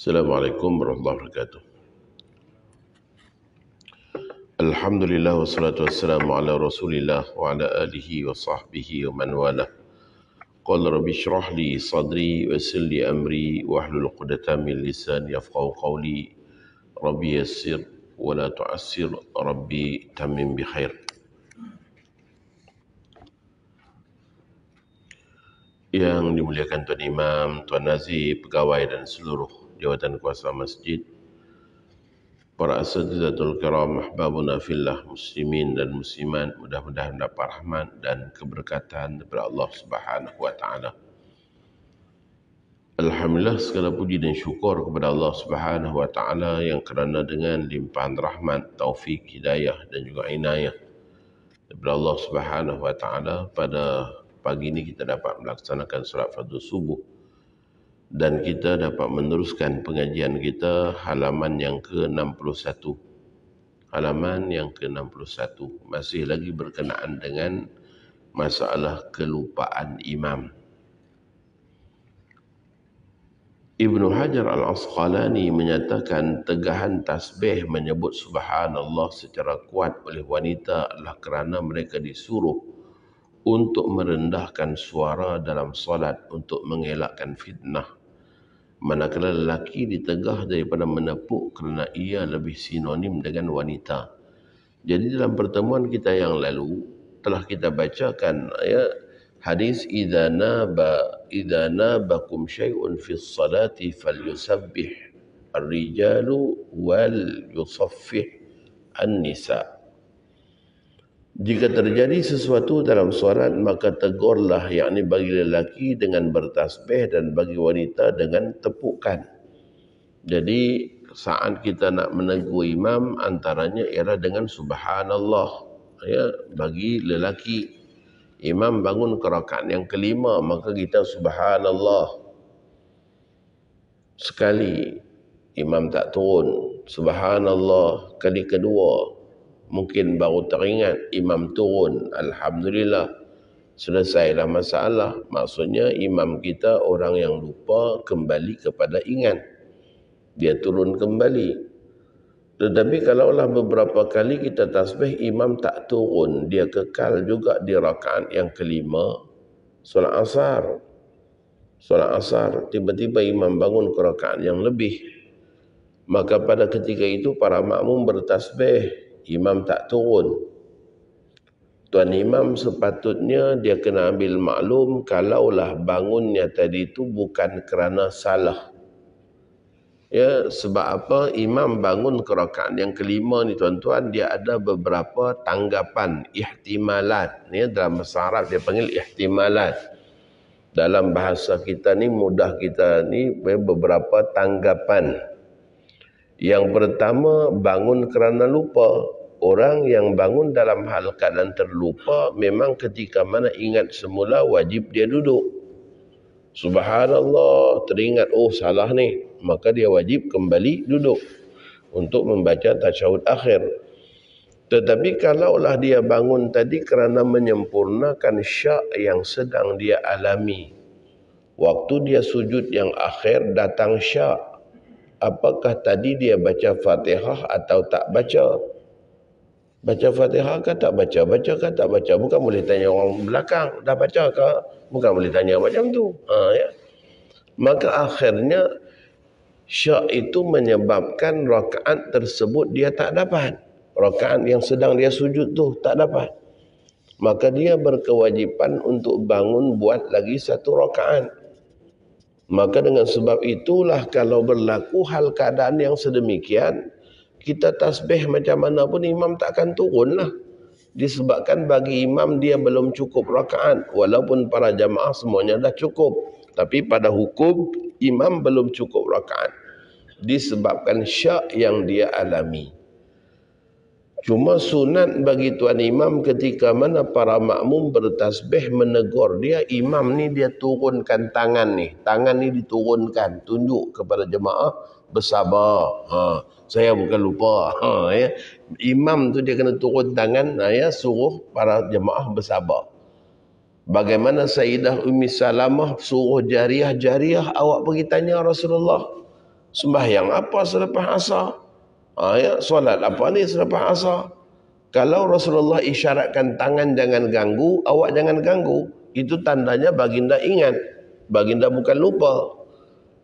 Assalamualaikum warahmatullahi wabarakatuh. Alhamdulillah wassalatu wassalamu ala Rasulillah wa ala alihi wa sahbihi wa man wala. Qala rabbi shrah li sadri wa yassir li amri wa hlul 'uqdatam min lisani yafqahu qawli. Rabbi yassir wa la tu'assir, rabbi tammim bi khair. Yang dimuliakan Tuan Imam, Tuan Nazir, pegawai dan seluruh jawatan kuasa masjid, para asatizatul kiram, ahbabuna fillah, muslimin dan muslimat, mudah-mudahan dapat rahmat dan keberkatan daripada Allah Subhanahu wa taala. Alhamdulillah, segala puji dan syukur kepada Allah Subhanahu wa taala yang kerana dengan limpahan rahmat, taufik, hidayah dan juga inayah daripada Allah Subhanahu wa taala, pada pagi ini kita dapat melaksanakan solat fardu subuh dan kita dapat meneruskan pengajian kita halaman yang ke-61. Halaman yang ke-61 masih lagi berkenaan dengan masalah kelupaan imam. Ibnu Hajar Al-Asqalani menyatakan tegahan tasbih menyebut subhanallah secara kuat oleh wanita adalah kerana mereka disuruh untuk merendahkan suara dalam solat untuk mengelakkan fitnah. Manakala lelaki ditegah daripada menepuk kerana ia lebih sinonim dengan wanita. Jadi dalam pertemuan kita yang lalu telah kita bacakan hadis idza nabakum syai'un fi ssalati falyusabbih ar-rijalu wal yusaffih an-nisa. Jika terjadi sesuatu dalam solat, maka tegurlah, yakni bagi lelaki dengan bertasbih dan bagi wanita dengan tepukan. Jadi saat kita nak menegur imam, antaranya ialah dengan subhanallah, bagi lelaki. Imam bangun ke rakaat yang kelima, maka kita subhanallah sekali. Imam tak turun, subhanallah kali kedua. Mungkin baru teringat, imam turun, alhamdulillah, selesailah masalah. Maksudnya imam kita orang yang lupa kembali kepada ingat, dia turun kembali. Tetapi kalaulah beberapa kali kita tasbih, imam tak turun, dia kekal juga di rakaat yang kelima, solat asar, tiba-tiba imam bangun ke rakaat yang lebih, maka pada ketika itu para makmum bertasbih, imam tak turun. Tuan imam sepatutnya dia kena ambil maklum kalaulah bangunnya tadi itu bukan kerana salah. Sebab apa? Imam bangun ke rakaat yang kelima ni tuan-tuan, dia ada beberapa tanggapan, ihtimalat. Dalam bahasa Arab dia panggil ihtimalat. Dalam bahasa kita ni, mudah kita ni, beberapa tanggapan. Yang pertama, bangun kerana lupa. Orang yang bangun dalam hal keadaan terlupa, memang ketika mana ingat semula wajib dia duduk. Subhanallah, teringat, oh salah ni, maka dia wajib kembali duduk untuk membaca tasyahud akhir. Tetapi kalaulah dia bangun tadi kerana menyempurnakan syak yang sedang dia alami, waktu dia sujud yang akhir datang syak, apakah tadi dia baca Fatihah atau tak baca? Baca Fatihah ke tak baca? Baca ke tak baca? Bukan boleh tanya orang belakang, dah baca ke? Bukan boleh tanya macam tu. Maka akhirnya syak itu menyebabkan rakaat tersebut dia tak dapat. Rakaat yang sedang dia sujud tu tak dapat. Maka dia berkewajipan untuk bangun buat lagi satu rakaat. Maka dengan sebab itulah kalau berlaku hal keadaan yang sedemikian, kita tasbih macam mana pun imam tak akan turun lah. Disebabkan bagi imam dia belum cukup rakaat, walaupun para jamaah semuanya dah cukup, tapi pada hukum imam belum cukup rakaat disebabkan syak yang dia alami. Cuma sunat bagi tuan imam ketika mana para makmum bertasbih menegur dia, imam ni dia turunkan tangan ni. Tangan ni diturunkan, tunjuk kepada jemaah bersabar. Saya bukan lupa. Ya. Imam tu dia kena turun tangan, ya, suruh para jemaah bersabar. Bagaimana Sayyidah Ummi Salamah suruh jariah, awak pergi tanya Rasulullah, sembahyang apa selepas asar? Ya, solat apa ni selepas asar? Kalau Rasulullah isyaratkan tangan jangan ganggu, awak jangan ganggu, itu tandanya baginda ingat, baginda bukan lupa.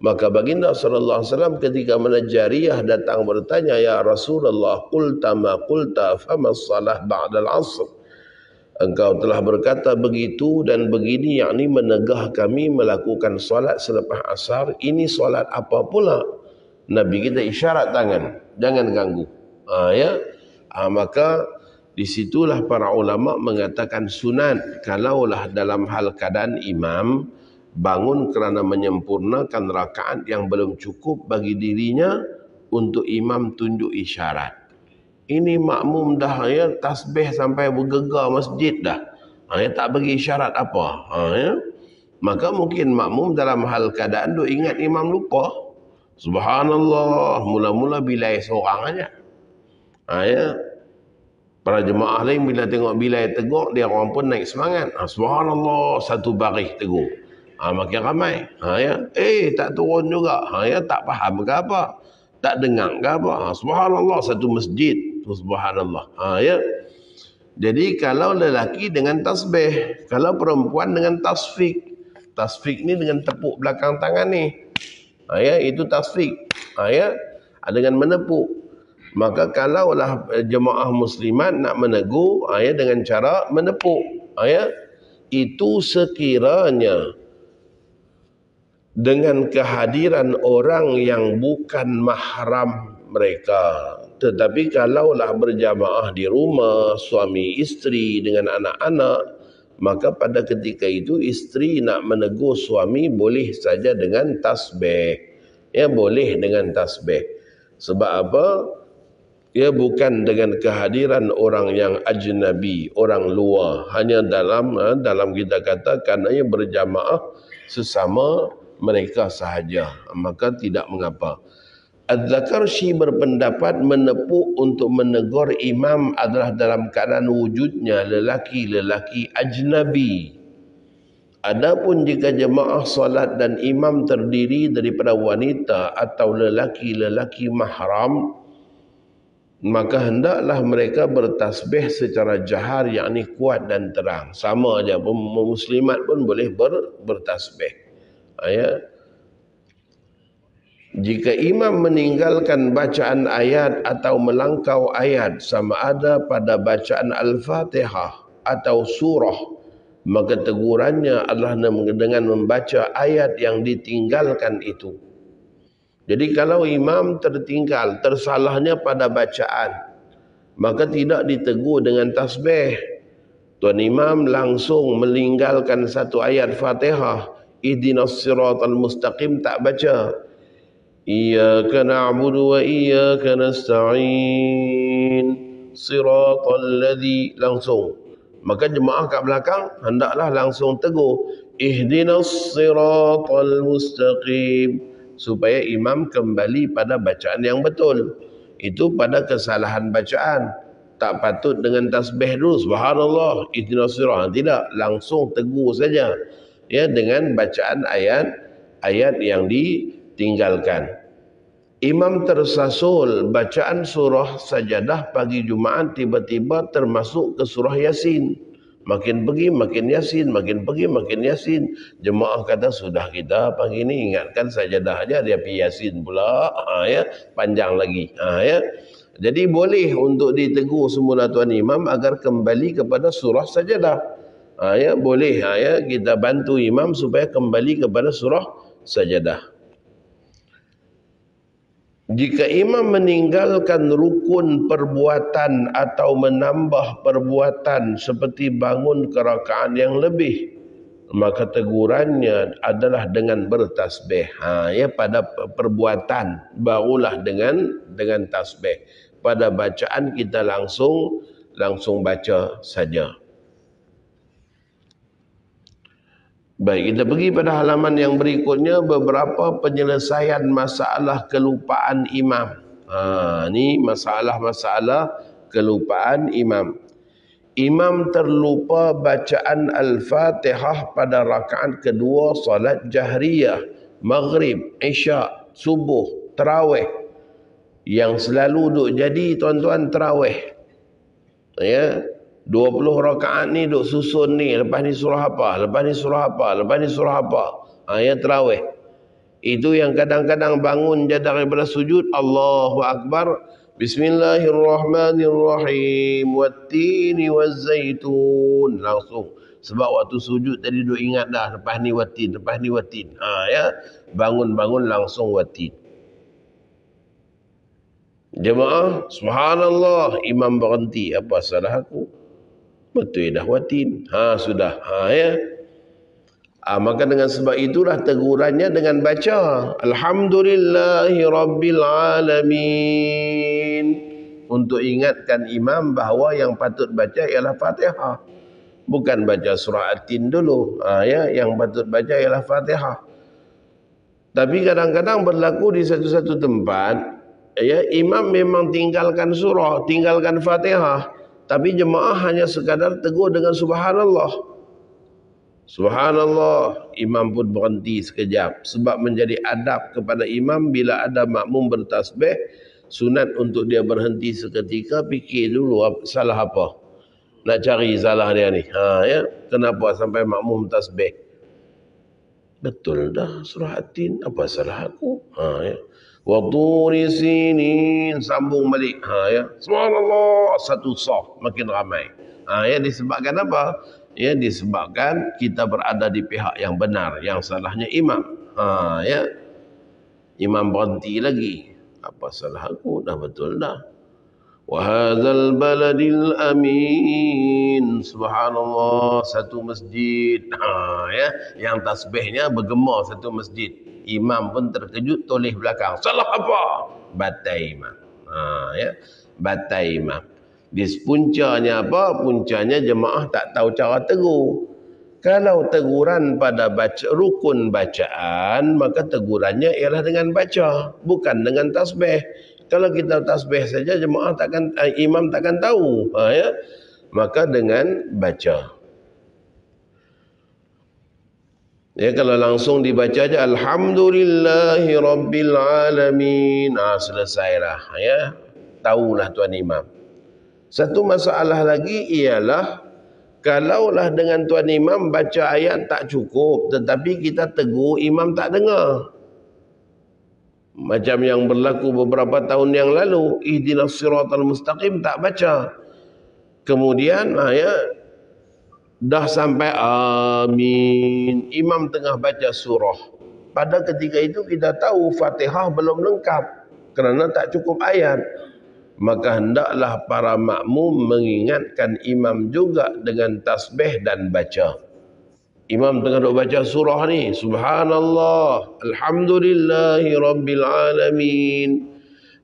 Maka baginda sallallahu alaihi wasallam ketika mana jariyah datang bertanya, ya Rasulullah, qulta ma qulta fama salah ba'da al-'asr. Engkau telah berkata begitu dan begini, yakni menegah kami melakukan solat selepas asar. Ini solat apa pula? Nabi kita isyarat tangan, jangan ganggu. Maka disitulah para ulama mengatakan sunat kalaulah dalam hal keadaan imam bangun kerana menyempurnakan rakaat yang belum cukup bagi dirinya, untuk imam tunjuk isyarat. Ini makmum dah, ya, tasbih sampai bergegar masjid dah. Ya, tak bagi isyarat apa. Ya. Maka mungkin makmum dalam hal keadaan duk ingat imam lupa. Subhanallah, mula-mula bilai seorang aja. Ya. Para jemaah lain bila tengok bilai tegur, dia orang pun naik semangat. Subhanallah, satu baris tegur. Makin ramai. Ya. Tak turun juga. Ya, tak faham ke apa? Tak dengar ke apa? Subhanallah, satu masjid. Subhanallah. Ya. Jadi kalau lelaki dengan tasbih, kalau perempuan dengan tasfik. Tasfik ni dengan tepuk belakang tangan ni. Ya, itu tasfik. Ya, dengan menepuk. Maka kalaulah jemaah muslimat nak menegur, ya, dengan cara menepuk, ya, itu sekiranya dengan kehadiran orang yang bukan mahram mereka. Tetapi kalaulah berjamaah di rumah, suami isteri dengan anak-anak, maka pada ketika itu isteri nak menegur suami boleh saja dengan tasbih. Ya, boleh dengan tasbih. Sebab apa? Ya, bukan dengan kehadiran orang yang ajnabi, orang luar. Hanya dalam kita katakan hanya berjamaah sesama mereka sahaja, maka tidak mengapa. Az-Zakarshi berpendapat menepuk untuk menegur imam adalah dalam keadaan wujudnya lelaki-lelaki ajnabi. Adapun jika jemaah solat dan imam terdiri daripada wanita atau lelaki-lelaki mahram, maka hendaklah mereka bertasbih secara jahar, yakni kuat dan terang. Sama aja, muslimat pun boleh bertasbih. Ya. Jika imam meninggalkan bacaan ayat atau melangkau ayat sama ada pada bacaan Al-Fatihah atau surah, maka tegurannya adalah dengan membaca ayat yang ditinggalkan itu. Jadi kalau imam tertinggal, tersalahnya pada bacaan, maka tidak ditegur dengan tasbih. Tuan imam langsung meninggalkan satu ayat Fatihah, ihdinas siratal mustaqim, tak baca. Iyyaka na'budu wa iyyaka nasta'in siratal ladzi, langsung. Maka jemaah kat belakang hendaklah langsung tegur ihdinas siratal mustaqim, supaya imam kembali pada bacaan yang betul. Itu pada kesalahan bacaan. Tak patut dengan tasbih dulu, subhanallah, ihdinas siratal, tidak, langsung tegur saja, ya, dengan bacaan ayat yang ditinggalkan. Imam tersasul bacaan surah sajadah pagi Jumaat, tiba-tiba termasuk ke surah Yasin. Makin pergi makin Yasin, makin pergi makin Yasin. Jemaah kata, sudah kita pagi ni ingatkan sajadah aja, dia pergi Yasin pula. Ya, panjang lagi. Ya. Jadi boleh untuk ditegur semula tuan imam agar kembali kepada surah sajadah. Ya, boleh. Ya, kita bantu imam supaya kembali kepada surah sajadah. Jika imam meninggalkan rukun perbuatan atau menambah perbuatan seperti bangun ke rakaat yang lebih, maka tegurannya adalah dengan bertasbih. Ya, pada perbuatan barulah dengan tasbih. Pada bacaan kita langsung baca saja. Baik, kita pergi pada halaman yang berikutnya, beberapa penyelesaian masalah kelupaan imam. Ini masalah-masalah kelupaan imam. Imam terlupa bacaan Al-Fatihah pada rakaat kedua solat jahriyah, maghrib, isyak, subuh, tarawih. Yang selalu duk jadi tuan-tuan tarawih. Ya, 20 rakaat ni duk susun ni, lepas ni surah apa, lepas ni surah apa, lepas ni surah apa. Ya, tarawih. Itu yang kadang-kadang bangun je daripada sujud, Allahu Akbar, Bismillahirrahmanirrahim, wattini wazzaitun, langsung. Sebab waktu sujud tadi duk ingat dah, lepas ni wattin, lepas ni wattin. Ya, bangun-bangun langsung wattin. Jemaah, subhanallah, imam berhenti. Apa salah aku? Betul dah watin. Sudah. Ya. Maka dengan sebab itulah tegurannya dengan baca Alhamdulillahi Rabbil Alamin, untuk ingatkan imam bahawa yang patut baca ialah Fatihah, bukan baca surah At-Tin dulu. Ya, yang patut baca ialah Fatihah. Tapi kadang-kadang berlaku di satu-satu tempat, ya, imam memang tinggalkan surah, tinggalkan Fatihah, tapi jemaah hanya sekadar tegur dengan subhanallah. Subhanallah, imam pun berhenti sekejap. Sebab menjadi adab kepada imam, bila ada makmum bertasbih, sunat untuk dia berhenti seketika, fikir dulu salah apa. Nak cari salah dia ni. Ya, kenapa sampai makmum tasbih? Betul dah surah At-Tin, apa salah aku? Ya. Wa turi sinin, sambung balik. Ya. Subhanallah, satu saf, makin ramai. Ya, disebabkan apa? Ya, disebabkan kita berada di pihak yang benar, yang salahnya imam. Ya. Imam berhenti lagi. Apa salah aku? Dah betul dah. Wa hadzal baladil amin, subhanallah, satu masjid. Ya, yang tasbihnya bergema satu masjid. Imam pun terkejut, toleh belakang. Salah apa? Batal imam. Ya, batal imam. Puncanya apa? Puncanya jemaah tak tahu cara tegur. Kalau teguran pada rukun bacaan, maka tegurannya ialah dengan baca, bukan dengan tasbih. Kalau kita tasbih saja, jemaah takkan, imam takkan tahu. Ya, maka dengan baca. Ya, kalau langsung dibaca aja Alhamdulillahi Rabbil Alamin, selesailah. Ya, tahulah tuan imam. Satu masalah lagi ialah, kalaulah dengan tuan imam baca ayat tak cukup, tetapi kita tegur, imam tak dengar. Macam yang berlaku beberapa tahun yang lalu, ihdinas siratal mustaqim tak baca. Kemudian ya, dah sampai amin, imam tengah baca surah. Pada ketika itu kita tahu Fatihah belum lengkap kerana tak cukup ayat. Maka hendaklah para makmum mengingatkan imam juga dengan tasbih dan baca. Imam tengah duk baca surah ni, subhanallah, alhamdulillahi rabbil alamin.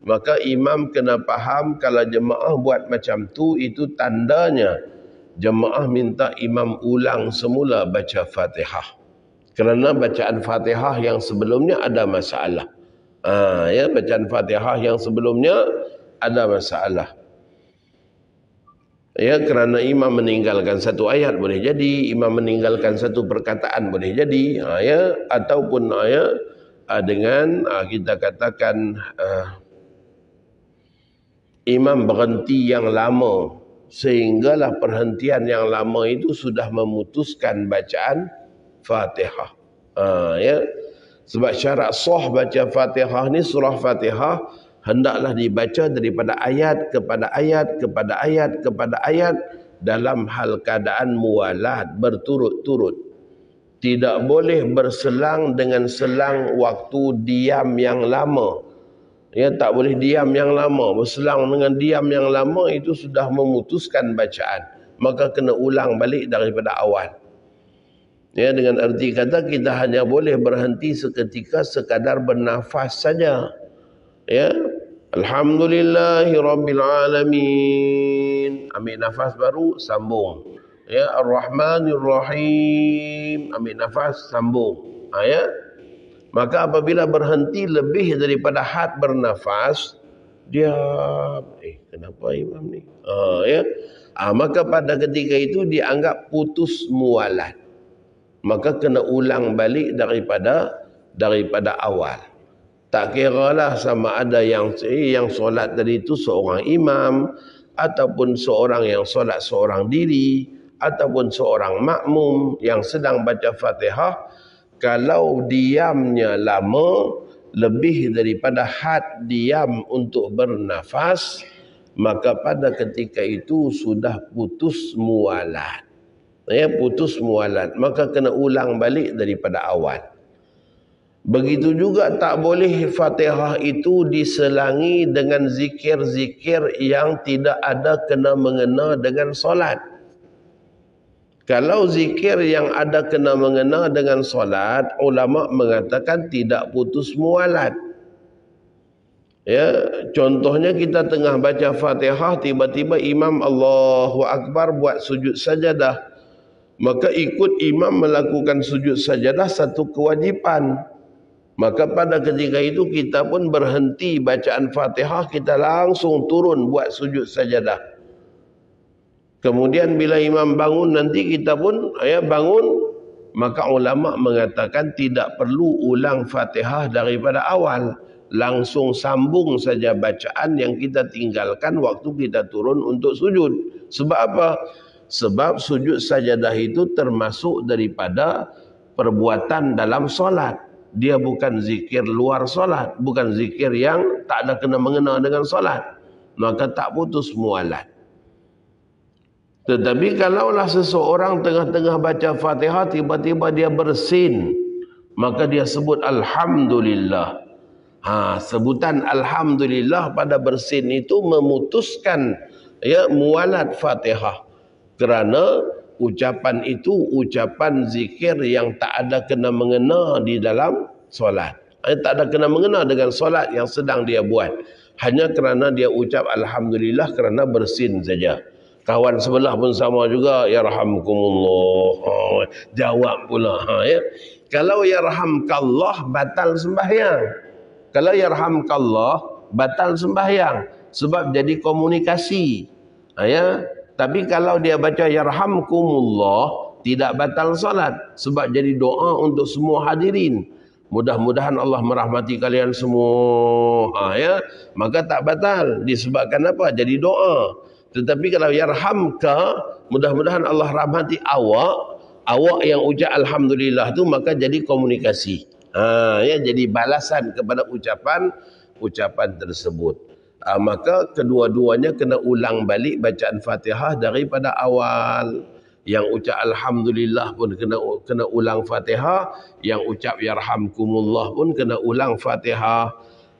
Maka imam kena faham, kalau jemaah buat macam tu, itu tandanya jemaah minta imam ulang semula baca Fatihah. Kerana bacaan Fatihah yang sebelumnya ada masalah. Ya, bacaan Fatihah yang sebelumnya ada masalah. Ya, kerana imam meninggalkan satu ayat boleh jadi, imam meninggalkan satu perkataan boleh jadi. Ya, ataupun ya, dengan kita katakan imam berhenti yang lama, sehinggalah perhentian yang lama itu sudah memutuskan bacaan Fatihah. Ya, sebab syarat sah baca Fatihah ni, surah Fatihah hendaklah dibaca daripada ayat kepada ayat kepada ayat kepada ayat dalam hal keadaan muwalat, berturut-turut. Tidak boleh berselang dengan selang waktu diam yang lama. Ya, tak boleh diam yang lama. Berselang dengan diam yang lama itu sudah memutuskan bacaan. Maka kena ulang balik daripada awal. Ya, dengan erti kata kita hanya boleh berhenti seketika sekadar bernafas saja. Ya. Alhamdulillahirabbil alamin. Ambil nafas baru, sambung. Ya, Ar-Rahmanir-Rahim. Ambil nafas, sambung. Ya. Maka apabila berhenti lebih daripada had bernafas, dia kenapa imam ni? Ya. Maka pada ketika itu dianggap putus mualat. Maka kena ulang balik daripada awal. Tak kiralah sama ada yang solat tadi itu seorang imam, ataupun seorang yang solat seorang diri, ataupun seorang makmum yang sedang baca Fatihah. Kalau diamnya lama lebih daripada had diam untuk bernafas, maka pada ketika itu sudah putus mualat. Ya, putus mualat, maka kena ulang balik daripada awal. Begitu juga tak boleh Fatihah itu diselangi dengan zikir-zikir yang tidak ada kena mengena dengan solat. Kalau zikir yang ada kena mengena dengan solat, ulama mengatakan tidak putus mualat. Ya, contohnya kita tengah baca Fatihah, tiba-tiba imam Allahu Akbar buat sujud sajadah. Maka ikut imam melakukan sujud sajadah satu kewajipan. Maka pada ketika itu kita pun berhenti bacaan Fatihah, kita langsung turun buat sujud sajadah. Kemudian bila imam bangun nanti kita pun bangun, maka ulama mengatakan tidak perlu ulang Fatihah daripada awal, langsung sambung saja bacaan yang kita tinggalkan waktu kita turun untuk sujud. Sebab apa? Sebab sujud sajadah itu termasuk daripada perbuatan dalam solat. Dia bukan zikir luar solat, bukan zikir yang tak ada kena mengena dengan solat, maka tak putus mualat. Tetapi kalaulah seseorang tengah-tengah baca Fatihah tiba-tiba dia bersin, maka dia sebut Alhamdulillah. Sebutan Alhamdulillah pada bersin itu memutuskan mualat Fatihah. Kerana ucapan itu ucapan zikir yang tak ada kena mengena di dalam solat. Tak ada kena mengena dengan solat yang sedang dia buat. Hanya kerana dia ucap Alhamdulillah kerana bersin saja. Kawan sebelah pun sama juga, yarhamkumullah. Jawab pula. Kalau yarhamkallah batal sembahyang. Kalau yarhamkallah batal sembahyang. Sebab jadi komunikasi. Tapi kalau dia baca yarhamkumullah, tidak batal salat. Sebab jadi doa untuk semua hadirin. Mudah-mudahan Allah merahmati kalian semua. Maka tak batal. Disebabkan apa? Jadi doa. Tetapi kalau yarhamka, mudah-mudahan Allah rahmati awak yang ucap Alhamdulillah tu, maka jadi komunikasi. Jadi balasan kepada ucapan tersebut. Maka kedua-duanya kena ulang balik bacaan Fatihah daripada awal. Yang ucap Alhamdulillah pun kena ulang Fatihah, yang ucap yarhamkumullah pun kena ulang Fatihah.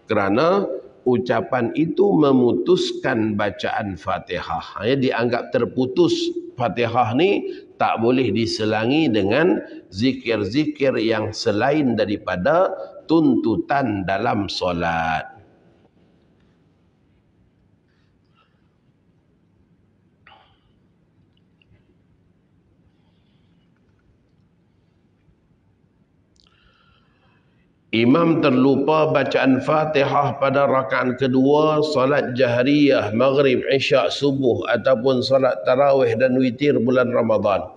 Kerana ucapan itu memutuskan bacaan Fatihah. Dianggap terputus. Fatihah ni tak boleh diselangi dengan zikir-zikir yang selain daripada tuntutan dalam solat. Imam terlupa bacaan Fatihah pada rakaat kedua salat jahriyah, maghrib, isyak, subuh ataupun salat tarawih dan witir bulan Ramadan.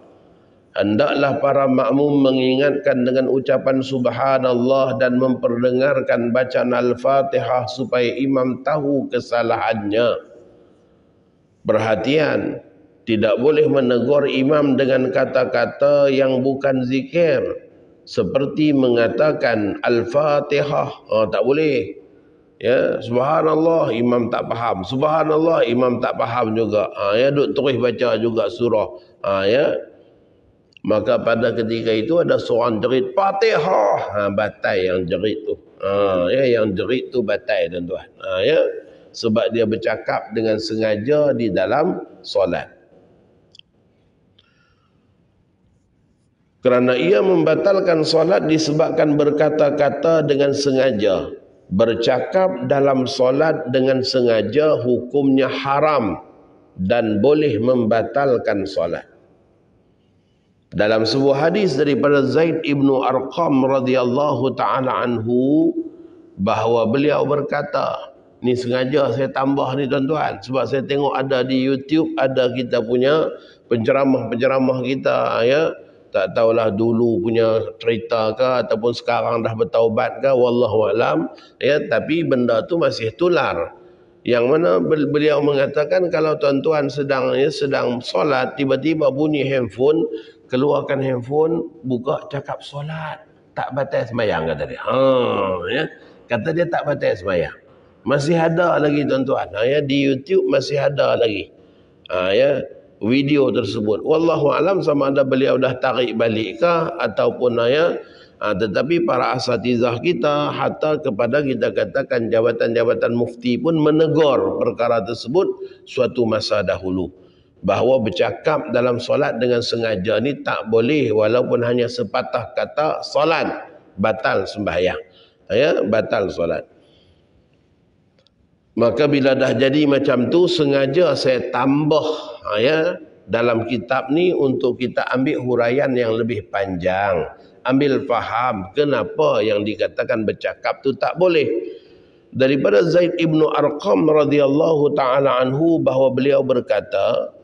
Hendaklah para makmum mengingatkan dengan ucapan subhanallah dan memperdengarkan bacaan Al-Fatihah supaya imam tahu kesalahannya. Perhatian, tidak boleh menegur imam dengan kata-kata yang bukan zikir. Seperti mengatakan Al-Fatihah, tak boleh. Subhanallah, imam tak faham. Subhanallah, imam tak faham juga. Duk terus baca juga surah. Maka pada ketika itu ada seorang jerit Fatihah. Batai yang jerit tu. Yang jerit tu batai tuan-tuan. Ya. Sebab dia bercakap dengan sengaja di dalam solat. Kerana ia membatalkan solat disebabkan berkata-kata dengan sengaja. Bercakap dalam solat dengan sengaja hukumnya haram dan boleh membatalkan solat. Dalam sebuah hadis daripada Zaid ibnu Arqam radhiyallahu taala anhu, bahawa beliau berkata, ni sengaja saya tambah ni tuan-tuan, sebab saya tengok ada di YouTube, ada kita punya penceramah-penceramah kita, ya, tak tahulah dulu punya cerita ke ataupun sekarang dah bertaubat ke, wallahu alam, ya, tapi benda tu masih tular. Yang mana beliau mengatakan kalau tuan-tuan sedang solat, tiba-tiba bunyi handphone, keluarkan handphone, buka cakap solat, tak batal sembahyang, kata dia. Ya. Kata dia tak batal sembahyang. Masih ada lagi tuan-tuan. Ya, di YouTube masih ada lagi. Ya, video tersebut. Wallahu alam sama ada beliau dah tarik balik ke ataupun tetapi para asatizah kita, hatta kepada kita katakan jabatan-jabatan mufti pun menegur perkara tersebut suatu masa dahulu, bahawa bercakap dalam solat dengan sengaja ni tak boleh, walaupun hanya sepatah kata solat, batal sembahyang, ya, batal solat. Maka bila dah jadi macam tu, sengaja saya tambah ya dalam kitab ni untuk kita ambil huraian yang lebih panjang, ambil faham kenapa yang dikatakan bercakap tu tak boleh. Daripada Zaid ibnu Arqam radhiyallahu taala anhu, bahawa beliau berkata,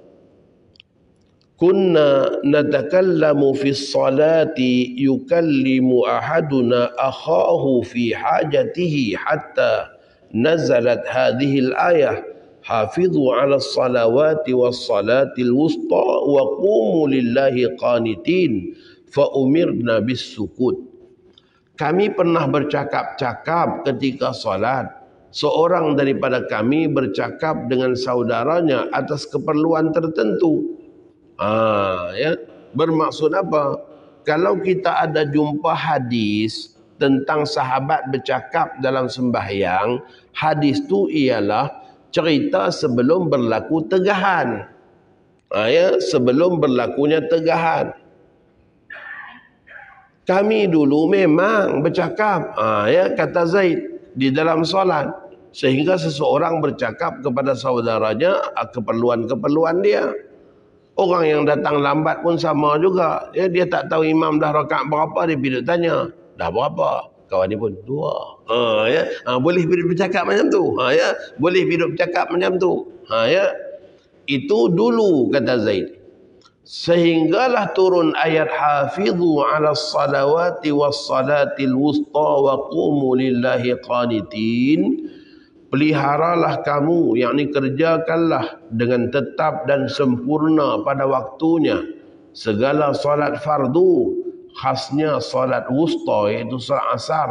kunna natakallamu fi ssalati yukallimu ahaduna akhahu fi hajatihi hatta nazalat hadhihi al-ayah hafidhu 'ala as-salawati was-salatil wusta wa qumu lillahi qanitin fa umirna bis-sukut. Kami pernah bercakap-cakap ketika salat. Seorang daripada kami bercakap dengan saudaranya atas keperluan tertentu. Ya, bermaksud apa? Kalau kita ada jumpa hadis tentang sahabat bercakap dalam sembahyang, hadis tu ialah cerita sebelum berlaku tegahan. Ya, sebelum berlakunya tegahan. Kami dulu memang bercakap, ya, kata Zaid, di dalam solat, sehingga seseorang bercakap kepada saudaranya keperluan-keperluan dia. Orang yang datang lambat pun sama juga. Ya, dia tak tahu imam dah rakaat berapa, dia pergi tanya, dah berapa? Kawan ni pun 2. Ya, boleh bercakap macam tu. Ya, boleh bercakap macam tu. Ya, itu dulu, kata Zaid. Sehinggalah turun ayat hafidhu 'ala salawati was-salatil wusta wa qumu lillahi qanitin. Peliharalah kamu, yakni kerjakanlah dengan tetap dan sempurna pada waktunya segala solat fardu, khasnya solat wusta iaitu solat asar,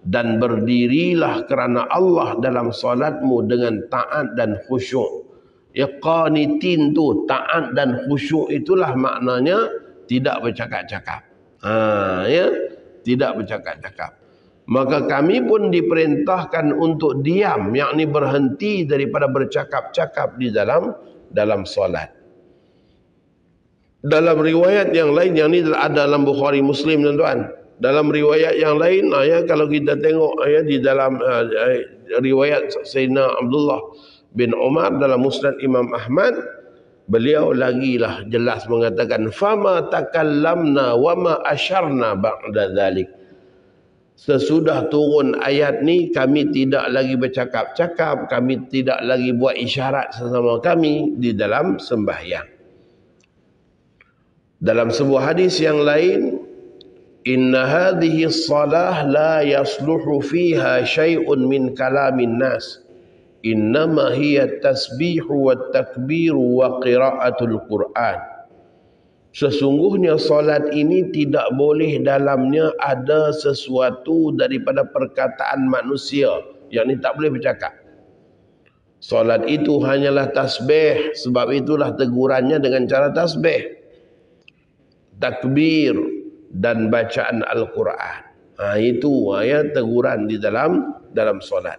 dan berdirilah kerana Allah dalam solatmu dengan taat dan khusyuk. Ya, qanitin tu taat dan khusyuk, itulah maknanya tidak bercakap-cakap. Ya, tidak bercakap-cakap. Maka kami pun diperintahkan untuk diam, yakni berhenti daripada bercakap-cakap di dalam solat. Dalam riwayat yang lain, yang ni ada dalam Bukhari Muslim tuan-tuan. Dalam riwayat yang lain, ya, kalau kita tengok ya di dalam riwayat Sayyidina Abdullah bin Umar dalam Musnad Imam Ahmad, beliau lagilah jelas mengatakan, fama takallamna wa ma asyarna ba'da dzalik. Sesudah turun ayat ni, kami tidak lagi bercakap-cakap, kami tidak lagi buat isyarat sesama kami di dalam sembahyang. Dalam sebuah hadis yang lain, inna hadhihi salah la yasluhu fiha syai'un min kalamin nas. Innama hiya tasbihu wa takbiru wa qiraatul Quran. Sesungguhnya solat ini tidak boleh dalamnya ada sesuatu daripada perkataan manusia, yakni tak boleh bercakap. Solat itu hanyalah tasbih, sebab itulah tegurannya dengan cara tasbih. takbir dan bacaan Al-Quran. Itu teguran di dalam solat.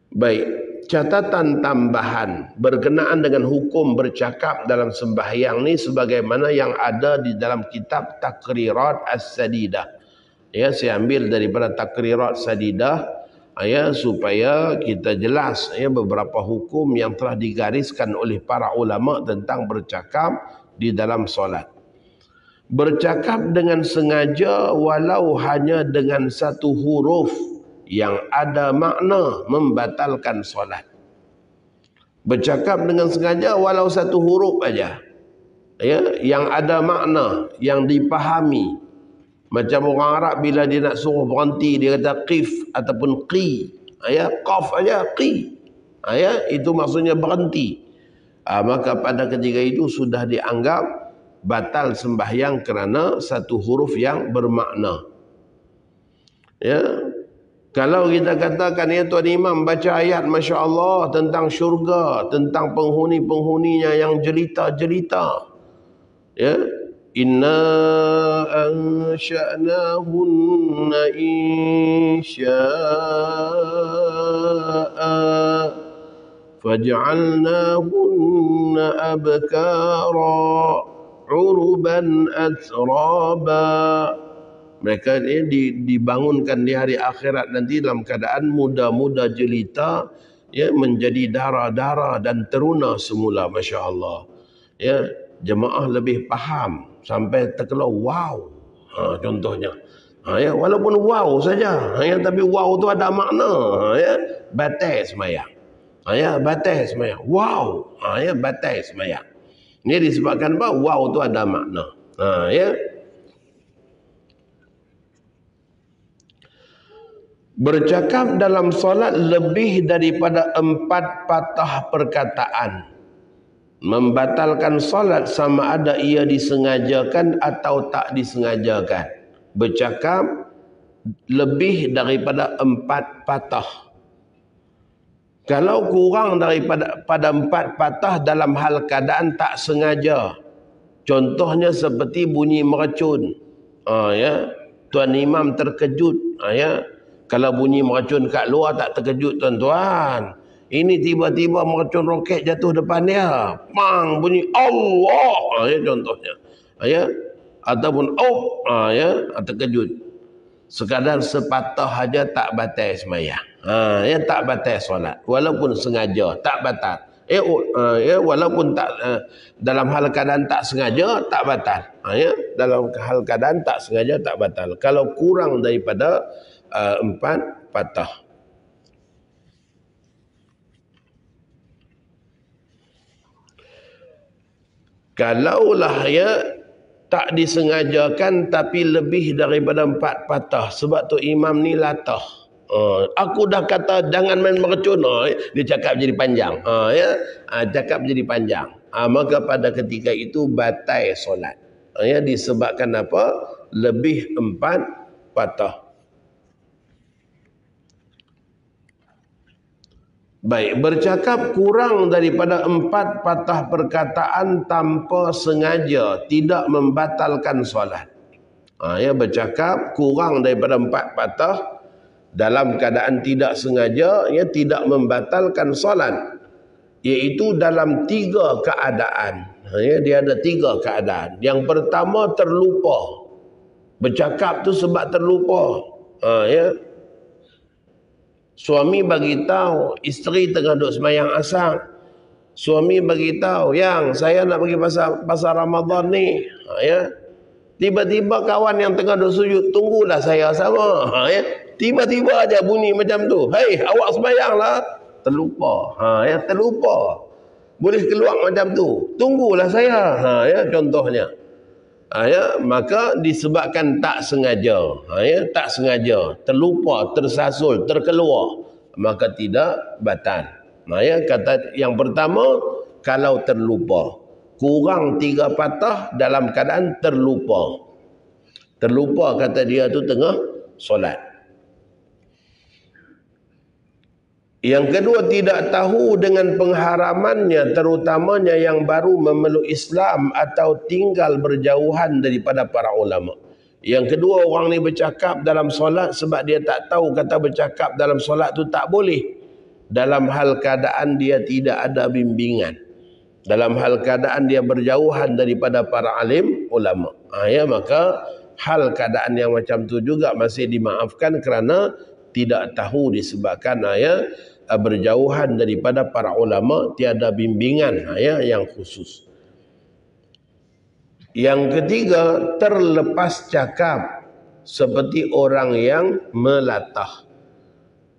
Baik, catatan tambahan berkenaan dengan hukum bercakap dalam sembahyang ni sebagaimana yang ada di dalam kitab Taqrirat As-Sadidah. Saya ambil daripada Taqrirat Sadidah supaya kita jelas beberapa hukum yang telah digariskan oleh para ulama tentang bercakap di dalam solat. Bercakap dengan sengaja walau hanya dengan satu huruf yang ada makna membatalkan solat. Bercakap dengan sengaja walau satu huruf aja, yang ada makna, yang dipahami. Macam orang Arab bila dia nak suruh berhenti, dia kata qif ataupun qi. Qaf aja, qi. Itu maksudnya berhenti. Maka pada ketika itu sudah dianggap batal sembahyang kerana satu huruf yang bermakna. Kalau kita katakan Tuan Imam baca ayat Masya Allah tentang syurga, tentang penghuni-penghuninya yang jelita-jelita. Inna ansha'nahunna insya'a faj'alnahunna abkara uruban atraba. Mereka ini dibangunkan di hari akhirat nanti dalam keadaan muda-muda jelita, menjadi darah-darah dan teruna semula. Masya Allah. Jemaah lebih faham sampai terkeluar wow. Contohnya. Walaupun wow saja, tapi wow tu ada makna. Batal sembahyang. Batal sembahyang. Wow. Batal sembahyang. Ini disebabkan apa? Wow tu ada makna. Bercakap dalam solat lebih daripada 4 patah perkataan membatalkan solat sama ada ia disengajakan atau tak disengajakan. Bercakap lebih daripada 4 patah. Kalau kurang daripada 4 patah dalam hal keadaan tak sengaja, contohnya seperti bunyi meracun. Tuan Imam terkejut. Kalau bunyi meracun kat luar tak terkejut tuan-tuan. Ini tiba-tiba meracun roket jatuh depan dia. Pang, bunyi Allah. Contohnya. Ataupun terkejut. Sekadar sepatah saja tak batal sembahyang. Tak batal solat. Walaupun sengaja tak batal. Walaupun tak dalam hal keadaan tak sengaja tak batal. Dalam hal keadaan tak sengaja tak batal. Kalau kurang daripada 4 patah. Kalaulah tak disengajakan tapi lebih daripada 4 patah, sebab tu imam ni latah. Aku dah kata jangan main meracun. Dia cakap jadi panjang. Cakap jadi panjang. Maka pada ketika itu batal solat. Disebabkan apa? Lebih 4 patah. Baik, bercakap kurang daripada 4 patah perkataan tanpa sengaja tidak membatalkan solat. Bercakap kurang daripada 4 patah dalam keadaan tidak sengaja, tidak membatalkan solat. Iaitu dalam 3 keadaan. Dia ada 3 keadaan. Yang pertama terlupa. Bercakap tu sebab terlupa. Suami bagi tahu isteri tengah duduk sembahyang asar. Suami bagi tahu, yang saya nak pergi pasar Ramadan ni. Tiba-tiba kawan yang tengah duduk sujud, tunggulah saya sama. Tiba-tiba aja bunyi macam tu. Hei, awak sembahyanglah. Terlupa. Terlupa. Boleh keluar macam tu. Tunggulah saya. Contohnya. Maka disebabkan tak sengaja, tak sengaja, terlupa, tersasul, terkeluar, maka tidak batal. Kata yang pertama, kalau terlupa, kurang 3 patah dalam keadaan terlupa. Terlupa kata dia tu tengah solat. Yang kedua, tidak tahu dengan pengharamannya, terutamanya yang baru memeluk Islam atau tinggal berjauhan daripada para ulama. Yang kedua, orang ni bercakap dalam solat sebab dia tak tahu kata bercakap dalam solat tu tak boleh. Dalam hal keadaan dia tidak ada bimbingan. Dalam hal keadaan dia berjauhan daripada para alim ulama. Ya, maka hal keadaan yang macam tu juga masih dimaafkan kerana tidak tahu disebabkan berjauhan daripada para ulama, tiada bimbingan yang khusus. Yang ketiga, terlepas cakap seperti orang yang melatah.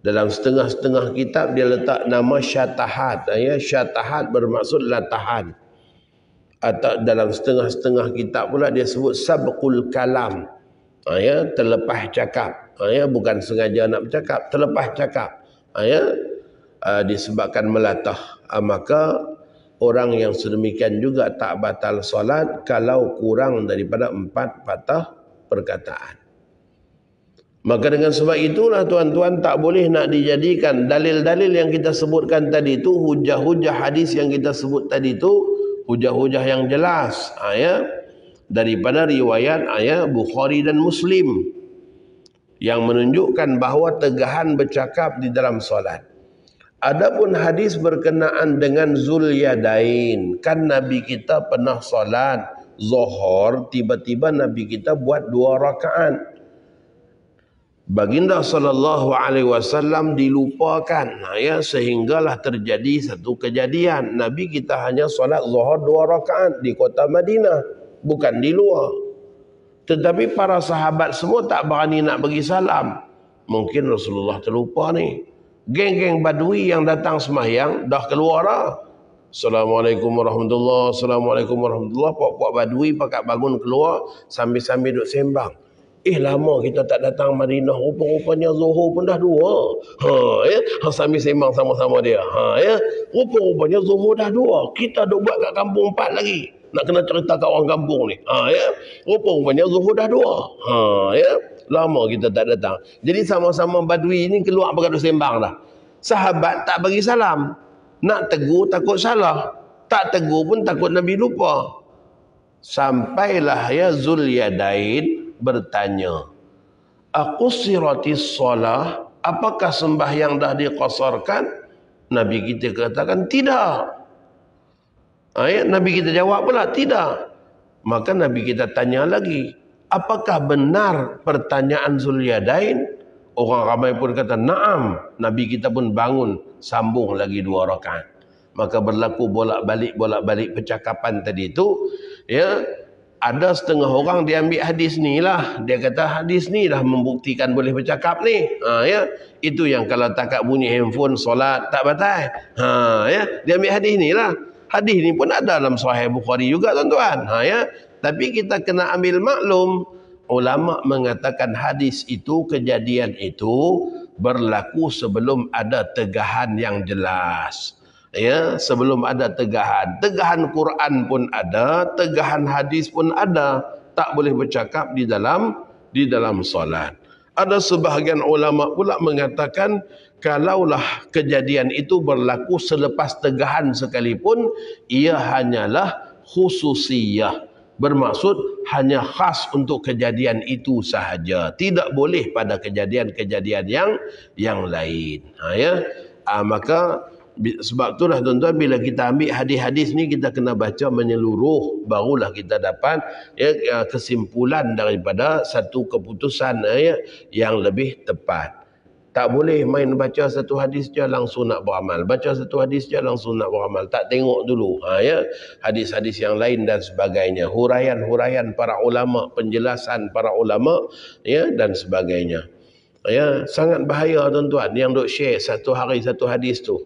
Dalam setengah-setengah kitab dia letak nama syatahat. Syatahat bermaksud latahan. Atau dalam setengah-setengah kitab pula dia sebut sabqul kalam. Terlepas cakap. Bukan sengaja nak bercakap, terlepas cakap. Disebabkan melatah. Maka orang yang sedemikian juga tak batal solat kalau kurang daripada 4 patah perkataan. Maka dengan sebab itulah tuan-tuan, tak boleh nak dijadikan dalil-dalil yang kita sebutkan tadi tu, hujah-hujah hadis yang kita sebut tadi tu, hujah-hujah yang jelas daripada riwayat Bukhari dan Muslim yang menunjukkan bahawa tegahan bercakap di dalam solat. Adapun hadis berkenaan dengan Zulyadain, kan Nabi kita pernah solat Zuhur, tiba-tiba Nabi kita buat 2 rakaat. Baginda sallallahu alaihi wasallam dilupakan sehinggalah terjadi satu kejadian. Nabi kita hanya solat Zuhur 2 rakaat di kota Madinah, bukan di luar. Tetapi para sahabat semua tak berani nak bagi salam. Mungkin Rasulullah terlupa ni. Geng-geng badui yang datang sembahyang dah keluar dah. Assalamualaikum warahmatullahi, Assalamualaikum warahmatullahi. Puak-puak badui pakat bangun keluar sambil-sambil duduk sembang. Lama kita tak datang Madinah, rupa-rupanya Zuhur pun dah 2. Sambil sembang sama-sama dia. Rupa-rupanya Zuhur dah 2. Kita duk buat kat kampung 4 lagi. Nak kena cerita kat orang kampung ni. Rupa-rupanya Zuhur dah 2. Lama kita tak datang. Jadi sama-sama badui ni keluar pakai duk sembang dah. Sahabat tak bagi salam. Nak tegur takut salah. Tak tegur pun takut Nabi lupa. Sampailah Zulyadain bertanya, aqusiratis solah, apakah sembahyang dah diqasarkan? Nabi kita katakan tidak. Nabi kita jawab pula tidak. Maka Nabi kita tanya lagi, apakah benar pertanyaan Zulyadain? Orang ramai pun kata na'am. Nabi kita pun bangun, sambung lagi 2 rakaat. Maka berlaku bolak-balik percakapan tadi itu. Ada setengah orang dia ambil hadis ni lah. Dia kata hadis ni dah membuktikan boleh bercakap ni. Itu yang kalau takat bunyi handphone solat tak batal. Dia ambil hadis ni lah. Hadis ni pun ada dalam Sahih Bukhari juga tuan-tuan. Tapi kita kena ambil maklum. Ulama mengatakan hadis itu, kejadian itu berlaku sebelum ada tegahan yang jelas. Sebelum ada tegahan Quran pun ada, tegahan hadis pun ada. Tak boleh bercakap di dalam solat. Ada sebahagian ulama pula mengatakan kalaulah kejadian itu berlaku selepas tegahan sekalipun, ia hanyalah khususiyah. Bermaksud hanya khas untuk kejadian itu sahaja. Tidak boleh pada kejadian-kejadian yang lain. Maka sebab itulah tuan-tuan, bila kita ambil hadis-hadis ni kita kena baca menyeluruh, barulah kita dapat kesimpulan daripada satu keputusan yang lebih tepat. Tak boleh main baca satu hadis je langsung nak beramal, baca satu hadis je langsung nak beramal, tak tengok dulu hadis-hadis yang lain dan sebagainya, huraian-huraian para ulama, penjelasan para ulama dan sebagainya. Sangat bahaya tuan-tuan yang duk share satu hari satu hadis tu.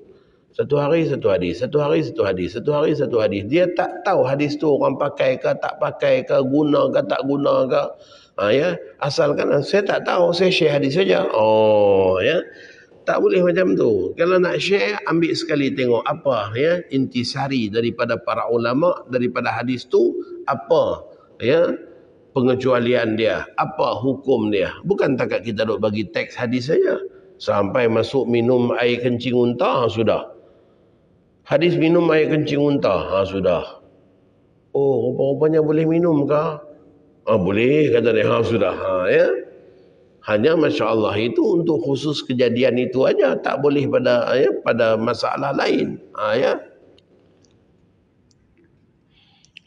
Satu hari satu hadis, satu hari satu hadis, satu hari satu hadis. Dia tak tahu hadis tu orang pakai ke tak pakai ke, guna ke tak guna ke. Asalkan saya tak tahu, saya share hadis saja. Tak boleh macam tu. Kalau nak share, ambil sekali tengok apa intisari daripada para ulama daripada hadis tu, apa pengecualian dia, apa hukum dia. Bukan takat kita duk bagi teks hadis saja. Sampai masuk minum air kencing unta, sudah. Hadis minum air kencing unta, sudah. Oh, rupa-rupanya boleh minum kah? Boleh, kata dia. Sudah. Ya. Hanya Masya Allah itu untuk khusus kejadian itu aja, tak boleh pada masalah lain. Ya.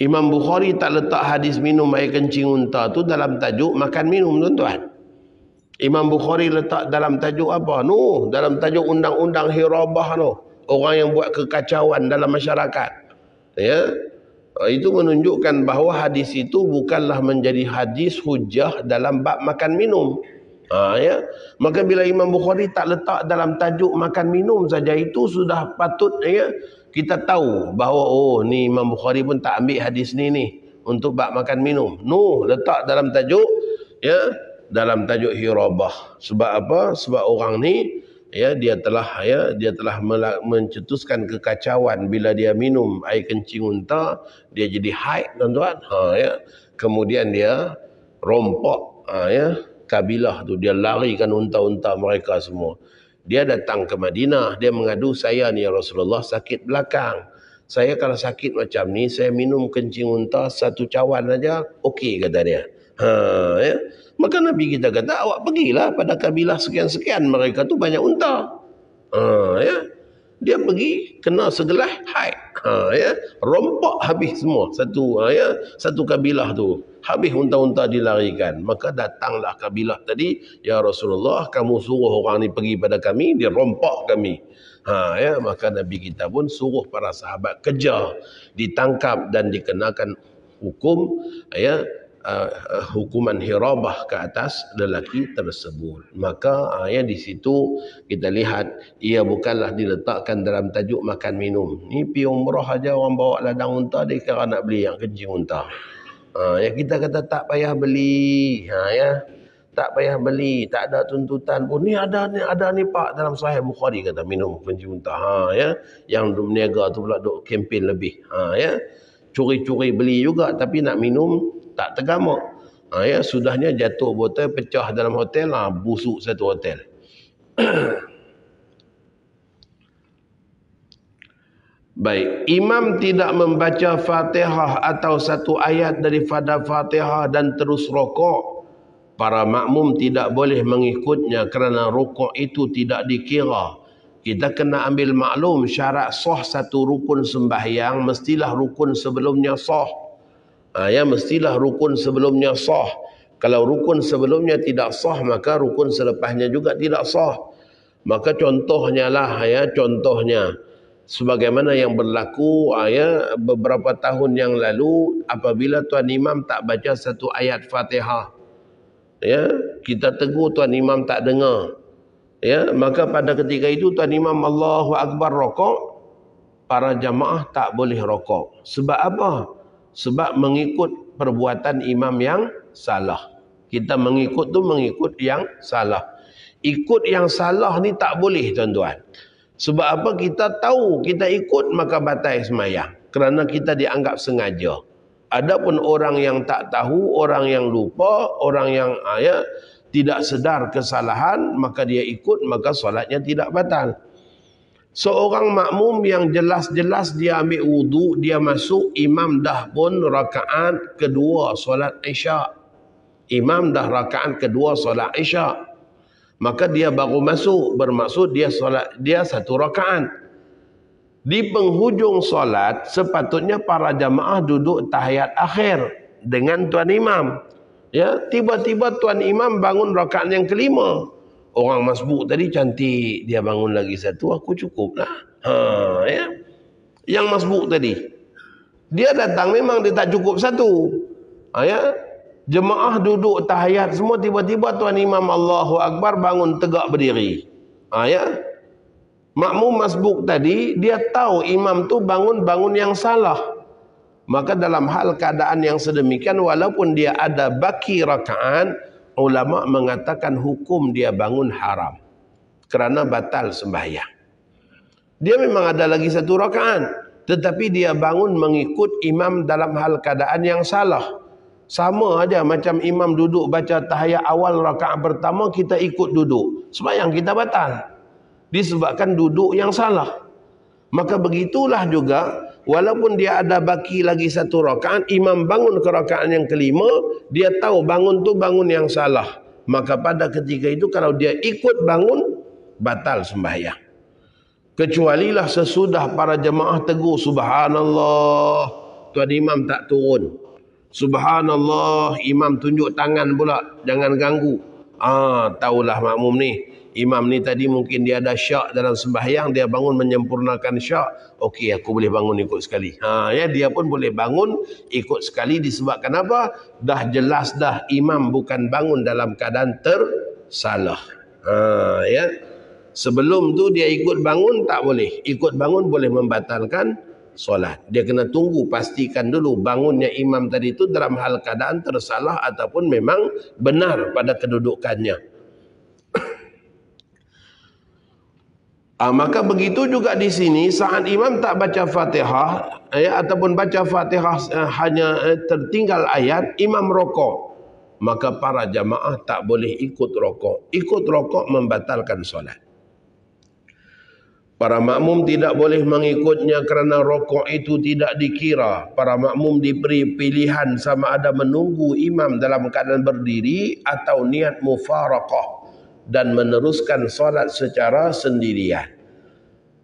Imam Bukhari tak letak hadis minum air kencing unta tu dalam tajuk makan minum, tuan-tuan. Imam Bukhari letak dalam tajuk apa? Dalam tajuk undang-undang hirabah tu. Orang yang buat kekacauan dalam masyarakat. Ya. Itu menunjukkan bahawa hadis itu bukanlah menjadi hadis hujah dalam bab makan minum. Ya. Maka bila Imam Bukhari tak letak dalam tajuk makan minum saja, itu sudah patut ya kita tahu bahawa ni Imam Bukhari pun tak ambil hadis ni untuk bab makan minum. Letak dalam tajuk dalam tajuk hirabah. Sebab apa? Sebab orang ni dia telah mencetuskan kekacauan bila dia minum air kencing unta, dia jadi haid, tuan-tuan. Kemudian dia rompok kabilah tu, dia larikan unta-unta mereka semua. Dia datang ke Madinah, dia mengadu, saya ni ya Rasulullah sakit belakang. Saya kalau sakit macam ni, saya minum kencing unta 1 cawan aja, okey, kata dia. Maka Nabi kita kata, awak pergilah pada kabilah sekian-sekian, mereka tu banyak unta. Dia pergi, kena segelah haid. Rompok habis semua satu kabilah tu. Habis unta-unta dilarikan. Maka datanglah kabilah tadi, ya Rasulullah, kamu suruh orang ni pergi pada kami, dia rompok kami. Maka Nabi kita pun suruh para sahabat kejar, ditangkap dan dikenakan hukum hukuman hirabah ke atas lelaki tersebut. Maka di situ kita lihat ia bukanlah diletakkan dalam tajuk makan minum. Ni pi umrah aja orang bawa ladang unta, dia kira nak beli yang kencing unta. Kita kata tak payah beli. Tak payah beli, tak ada tuntutan pun. Ni ada ni Pak dalam Sahih Bukhari kata minum kencing unta. Yang berniaga tu pula duk kempen lebih. Curi-curi beli juga tapi nak minum tak tergamak. Sudahnya jatuh botol, pecah dalam hotel, busuk satu hotel. Baik, imam tidak membaca Fatihah atau satu ayat daripada Fatihah dan terus rokok, para makmum tidak boleh mengikutnya kerana rokok itu tidak dikira. Kita kena ambil maklum syarat sah satu rukun sembahyang, mestilah rukun sebelumnya sah. Mestilah rukun sebelumnya sah. Kalau rukun sebelumnya tidak sah, maka rukun selepasnya juga tidak sah. Maka contohnya contohnya sebagaimana yang berlaku beberapa tahun yang lalu, apabila tuan imam tak baca satu ayat Fatihah, kita tegur tuan imam tak dengar, maka pada ketika itu tuan imam Allahu Akbar rokok, para jamaah tak boleh rokok. Sebab apa? Sebab mengikut perbuatan imam yang salah. Kita mengikut yang salah. Ikut yang salah ni tak boleh, tuan-tuan. Sebab apa? Kita tahu kita ikut maka batal sembahyang, kerana kita dianggap sengaja. Adapun orang yang tak tahu, orang yang lupa, orang yang tidak sedar kesalahan, maka dia ikut, maka solatnya tidak batal. Seorang makmum yang jelas-jelas dia ambil wudu, dia masuk, imam dah pun rakaat kedua solat Isyak. Imam dah rakaat kedua solat Isyak. Maka dia baru masuk, bermaksud dia satu rakaat. Di penghujung solat sepatutnya para jamaah duduk tahiyat akhir dengan tuan imam. Tiba-tiba tuan imam bangun rakaat yang kelima. Orang masbuk tadi cantik, dia bangun lagi satu, aku cukup lah. Yang masbuk tadi, dia datang memang dia tak cukup satu. Jemaah duduk tahiyat semua, tiba-tiba tuan imam Allahu Akbar bangun tegak berdiri. Makmum masbuk tadi, dia tahu imam tu bangun yang salah. Maka dalam hal keadaan yang sedemikian, walaupun dia ada baki rakaat, ulama mengatakan hukum dia bangun haram, kerana batal sembahyang. Dia memang ada lagi satu rakaat, tetapi dia bangun mengikut imam dalam hal keadaan yang salah. Sama aja macam imam duduk baca tahiyat awal rakaat pertama, kita ikut duduk. Sembahyang kita batal. Disebabkan duduk yang salah. Maka begitulah juga, walaupun dia ada baki lagi satu rakaat, imam bangun ke rakaat yang kelima, dia tahu bangun tu bangun yang salah. Maka pada ketika itu kalau dia ikut bangun, batal sembahyang. Kecualilah sesudah para jemaah tegur, subhanallah, tuan imam tak turun. Subhanallah, imam tunjuk tangan pula, jangan ganggu. Tahulah makmum ni, imam ni tadi mungkin dia ada syak dalam sembahyang, dia bangun menyempurnakan syak. Okey, aku boleh bangun ikut sekali. Dia pun boleh bangun ikut sekali. Disebabkan apa? Dah jelas dah imam bukan bangun dalam keadaan tersalah. Sebelum tu dia ikut bangun tak boleh. Ikut bangun boleh membatalkan solat. Dia kena tunggu, pastikan dulu bangunnya imam tadi itu dalam hal keadaan tersalah ataupun memang benar pada kedudukannya. Maka begitu juga di sini, saat imam tak baca Fatihah ataupun baca Fatihah hanya tertinggal ayat, imam rokok, maka para jamaah tak boleh ikut rokok. Ikut rokok membatalkan solat. Para makmum tidak boleh mengikutnya kerana rokok itu tidak dikira. Para makmum diberi pilihan sama ada menunggu imam dalam keadaan berdiri atau niat mufaraqah dan meneruskan solat secara sendirian.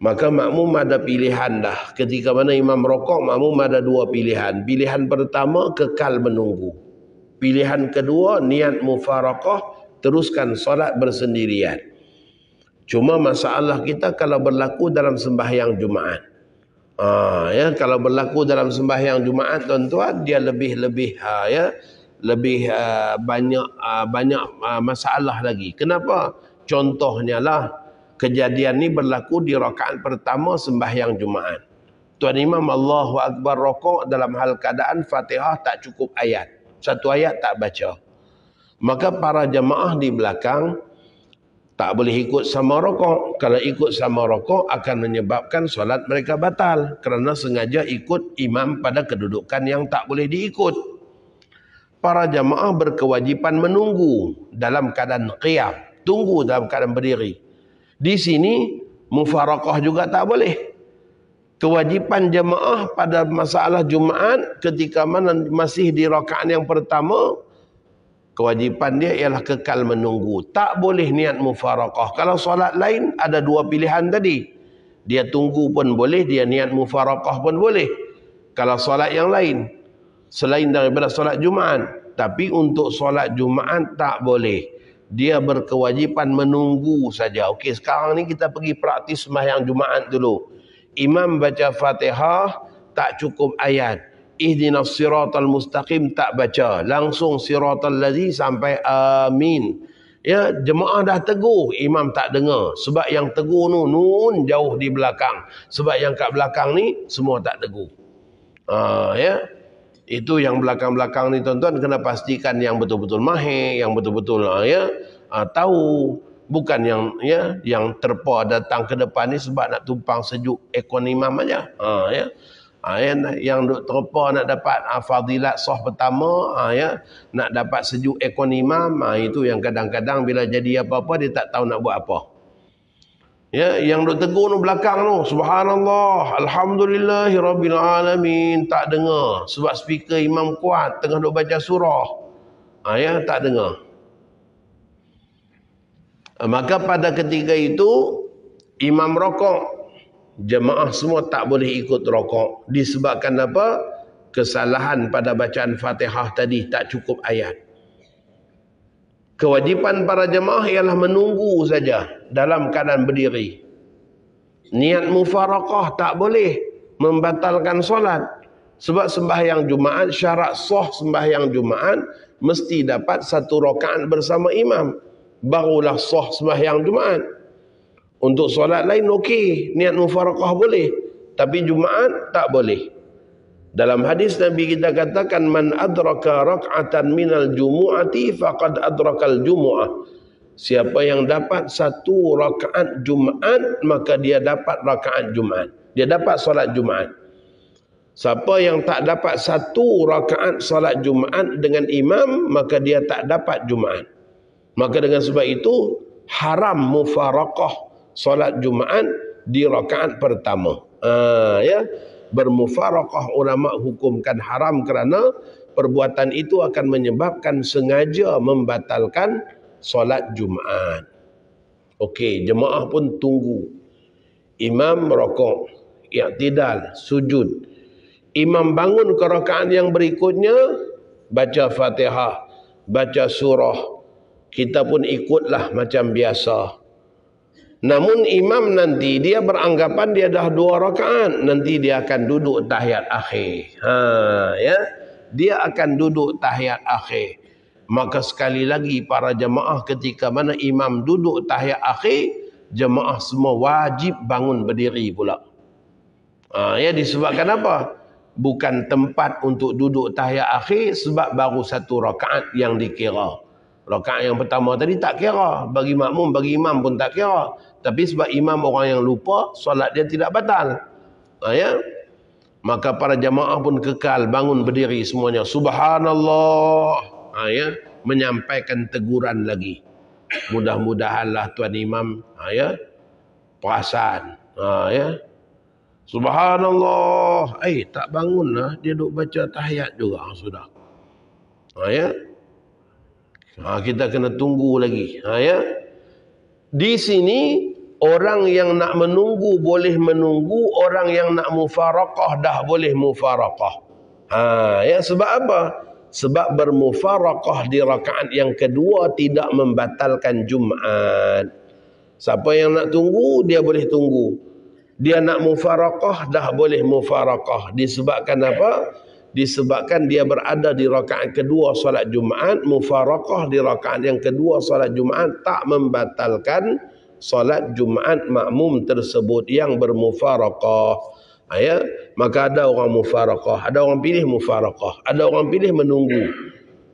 Maka makmum ada pilihan dah. Ketika mana imam rokok, makmum ada dua pilihan. Pilihan pertama, kekal menunggu. Pilihan kedua, niat mufaraqah, teruskan solat bersendirian. Cuma masalah kita kalau berlaku dalam sembahyang Jumaat. Kalau berlaku dalam sembahyang Jumaat, tuan-tuan, dia lebih banyak masalah lagi. Kenapa? Contohnya lah, kejadian ni berlaku di rakaat pertama sembahyang Jumaat. Tuan imam Allahu Akbar rokok dalam hal keadaan Fatihah tak cukup ayat. Satu ayat tak baca. Maka para jemaah di belakang tak boleh ikut sama rokok. Kalau ikut sama rokok akan menyebabkan solat mereka batal. Kerana sengaja ikut imam pada kedudukan yang tak boleh diikut. Para jamaah berkewajipan menunggu dalam keadaan qiyam. Tunggu dalam keadaan berdiri. Di sini mufaraqah juga tak boleh. Kewajipan jamaah pada masalah Jumaat ketika mana masih di rakaat yang pertama, kewajipan dia ialah kekal menunggu. Tak boleh niat mufaraqah. Kalau solat lain ada dua pilihan tadi. Dia tunggu pun boleh, dia niat mufaraqah pun boleh. Kalau solat yang lain, selain daripada solat Jumaat. Tapi untuk solat Jumaat tak boleh. Dia berkewajipan menunggu saja. Okey, sekarang ni kita pergi praktis sembahyang Jumaat dulu. Imam baca Fatihah, tak cukup ayat. Ihdinas siratal mustaqim tak baca, langsung siratal ladzi sampai amin. Ya, jemaah dah tegur, imam tak dengar. Sebab yang tegur nun jauh di belakang. Sebab yang kat belakang ni semua tak tegur. Itu yang belakang-belakang ni tuan-tuan kena pastikan yang betul-betul mahir, yang betul-betul tahu. Bukan yang terpa datang ke depan ni sebab nak tumpang sejuk ekon imam aja. Yang duk terpa nak dapat fadilat sah pertama, nak dapat sejuk ekon imam, itu yang kadang-kadang bila jadi apa-apa dia tak tahu nak buat apa. Yang duk tegur tu belakang tu, subhanallah, alhamdulillahirabbil alamin, tak dengar sebab speaker imam kuat tengah duk baca surah. Tak dengar. Maka pada ketika itu imam rokok, jemaah semua tak boleh ikut rokok. Disebabkan apa? Kesalahan pada bacaan Fatihah tadi, tak cukup ayat. Kewajipan para jemaah ialah menunggu saja dalam keadaan berdiri. Niat mufaraqah tak boleh membatalkan solat. Sebab sembahyang Jumaat, syarat sah sembahyang Jumaat mesti dapat satu rakaat bersama imam. Barulah sah sembahyang Jumaat. Untuk solat lain okey, niat mufaraqah boleh, tapi Jumaat tak boleh. Dalam hadis Nabi kita katakan, man adraka rak'atan minal jumu'ati faqad adrakal jumu'ah. Siapa yang dapat satu rakaat Jumaat, maka dia dapat rakaat Jumaat. Dia dapat solat Jumaat. Siapa yang tak dapat satu rakaat solat Jumaat dengan imam, maka dia tak dapat Jumaat. Maka dengan sebab itu haram mufaraqah solat Jumaat di rakaat pertama. Ya, bermufaraqah ulama hukumkan haram kerana perbuatan itu akan menyebabkan sengaja membatalkan solat Jumaat. Okey, jemaah pun tunggu. Imam rokok, i'tidal, sujud. Imam bangun ke rakaat yang berikutnya, baca Fatihah, baca surah. Kita pun ikutlah macam biasa. Namun imam nanti dia beranggapan dia dah 2 rakaat, nanti dia akan duduk tahiyat akhir. Ya. Dia akan duduk tahiyat akhir. Maka sekali lagi para jemaah, ketika mana imam duduk tahiyat akhir, jemaah semua wajib bangun berdiri pula. Ya, disebabkan apa? Bukan tempat untuk duduk tahiyat akhir sebab baru 1 rakaat yang dikira. Rakaat yang pertama tadi tak kira. Bagi makmum, bagi imam pun tak kira. Tapi sebab imam orang yang lupa, solat dia tidak batal. Ya. Maka para jamaah pun kekal bangun berdiri semuanya. Subhanallah. Ya. Menyampaikan teguran lagi. Mudah-mudahanlah tuan imam ya, perasan. Ya. Subhanallah. Tak bangunlah. Dia duk baca tahiyat juga sudah. Ya. Kita kena tunggu lagi. Ya. Di sini orang yang nak menunggu boleh menunggu, orang yang nak mufaraqah dah boleh mufaraqah. Ya, sebab apa? Sebab bermufaraqah di rakaat yang kedua tidak membatalkan Jumaat. Siapa yang nak tunggu, dia boleh tunggu. Dia nak mufaraqah dah boleh mufaraqah. Disebabkan apa? Disebabkan dia berada di rakaat kedua solat Jumaat. Mufaraqah di rakaat yang kedua solat Jumaat tak membatalkan solat Jumaat makmum tersebut yang bermufaraqah. Ya, maka ada orang mufaraqah, ada orang pilih mufaraqah, ada orang pilih menunggu.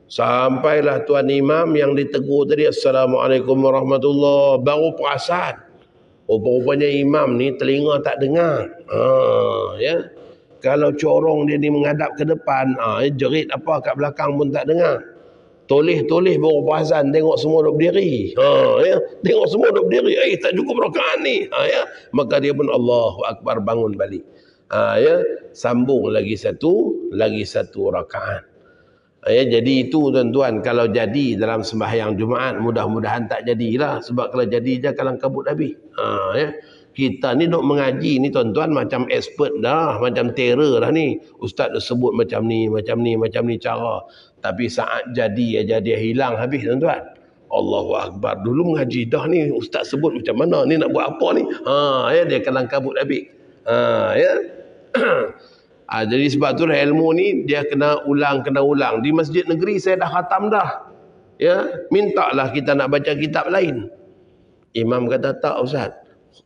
Sampailah tuan imam yang ditegur tadi, Assalamualaikum warahmatullahi, baru perasan. Rupanya imam ni telinga tak dengar. Ya. Kalau corong dia ni menghadap ke depan, jerit apa kat belakang pun tak dengar. Toleh-toleh baru perasan, tengok semua duduk berdiri. Ya. Tengok semua duduk berdiri. Tak cukup rakaat ni. Ya. Maka dia pun Allahu Akbar bangun balik. Ya. Sambung lagi satu rakaat. Ya, jadi itu tuan-tuan, kalau jadi dalam sembahyang Jumaat, mudah-mudahan tak jadilah. Sebab kalau jadi je kalang kabut habis. Ya. Kita ni duk mengaji ni tuan-tuan macam expert dah, macam terror dah ni. Ustaz dah sebut macam ni cara. Tapi saat jadi aja dia hilang habis tuan-tuan. Allahu Akbar. Dulu mengaji dah ni, ustaz sebut macam mana ni, nak buat apa ni? Ya, dia kalang kabut habis. Ya. Jadi sebab tu ilmu ni dia kena ulang. Di masjid negeri saya dah khatam dah. Ya, mintalah kita nak baca kitab lain. Imam kata tak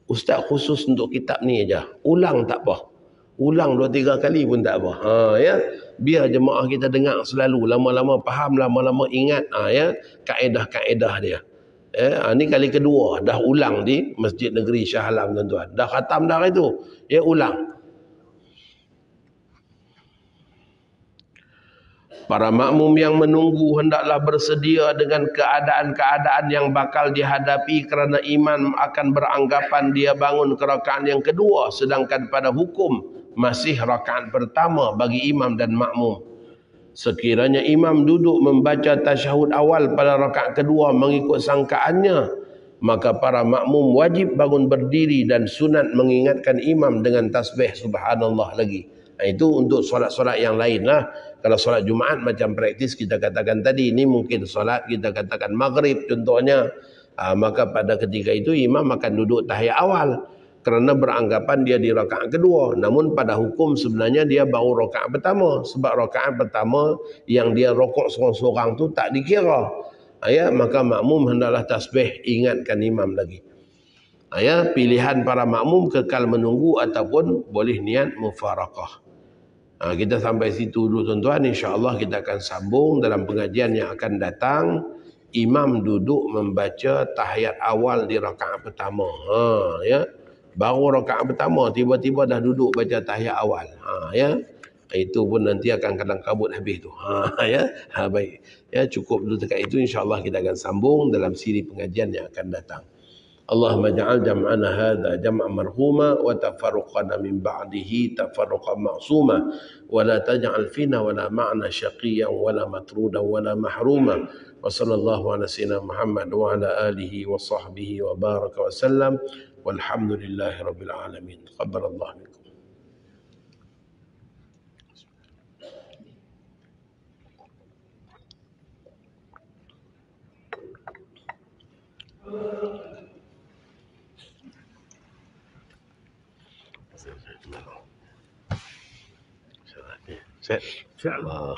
Ustaz khusus untuk kitab ni aja. Ulang tak apa. Ulang 2-3 kali pun tak apa. Ya, biar jemaah kita dengar selalu, lama-lama faham, lama-lama ingat ya kaedah-kaedah dia. Ni kali kedua dah ulang di Masjid Negeri Shah Alam tuan-tuan. Dah khatam dah itu. Ya, ulang. Para makmum yang menunggu hendaklah bersedia dengan keadaan-keadaan yang bakal dihadapi kerana imam akan beranggapan dia bangun ke rakaat yang kedua, sedangkan pada hukum masih rakaat pertama bagi imam dan makmum. Sekiranya imam duduk membaca tasyahud awal pada rakaat kedua mengikut sangkaannya, maka para makmum wajib bangun berdiri dan sunat mengingatkan imam dengan tasbih subhanallah lagi. Itu untuk solat-solat yang lain lah. Kalau solat Jumaat macam praktis kita katakan tadi, ini mungkin solat kita katakan maghrib contohnya. Maka pada ketika itu imam akan duduk tahiyat awal kerana beranggapan dia di rakaat kedua. Namun pada hukum sebenarnya dia baru rakaat pertama. Sebab rakaat pertama yang dia rokok seorang-seorang tu tak dikira. Ya, maka makmum hendaklah tasbih ingatkan imam lagi. Ya, pilihan para makmum kekal menunggu ataupun boleh niat mufaraqah. Kita sampai situ dulu tuan-tuan. InsyaAllah kita akan sambung dalam pengajian yang akan datang. Imam duduk membaca tahiyat awal di rakaat pertama. Ya. Baru rakaat pertama tiba-tiba dah duduk baca tahiyat awal. Ya. Itu pun nanti akan kadang kabut habis tu. Ya. Baik. Ya, cukup dulu dekat itu, insya-Allah kita akan sambung dalam siri pengajian yang akan datang. اللهم اجعل جمعنا هذا جمعا مرحوما وتفرقنا من بعده تفرقا معصوما ولا تجعل فينا ولا معنا شقيا ولا مطرودا ولا محروما وصلى الله على سيدنا محمد وعلى آله وصحبه وبارك وسلم والحمد لله رب العالمين. تقبل الله منكم. Set. InsyaAllah.